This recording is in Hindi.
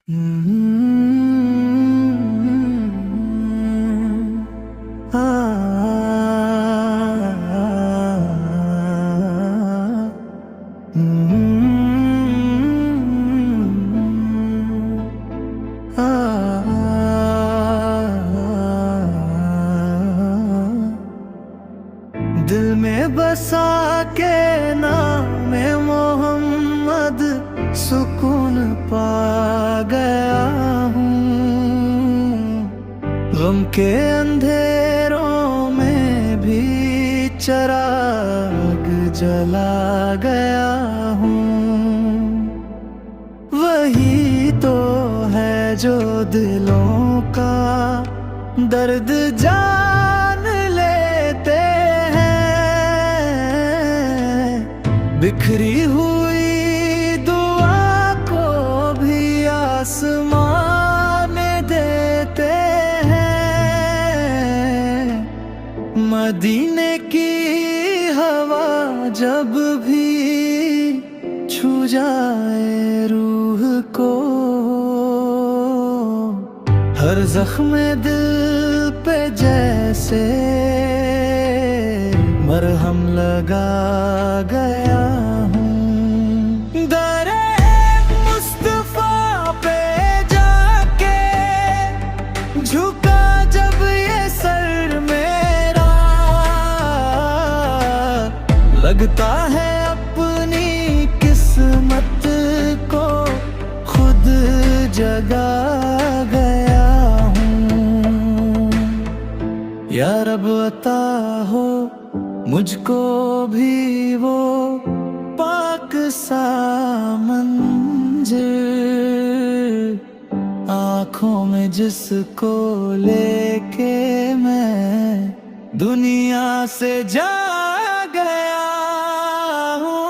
दिल में बसा के नाम मोहम्मद सुकून पा गया हूँ। गम के अंधेरों में भी चिराग जला गया हूँ। वही तो है जो दिलों का दर्द जान लेते हैं। बिखरी हुई दुआ को भी आसमान देते हैं। मदीने की हवा जब भी छू जाए रूह को, हर जख्म दिल पे जैसे मरहम लगा गया हूँ। दरे मुस्तफा पे जाके झुका जब ये सर मेरा, लगता है अपनी किस्मत को खुद जगा गया हूँ। या रब अता हो मुझको भी वो पाक सा मंज़िल, आँखों में जिसको लेके मैं दुनिया से जा गया हूँ।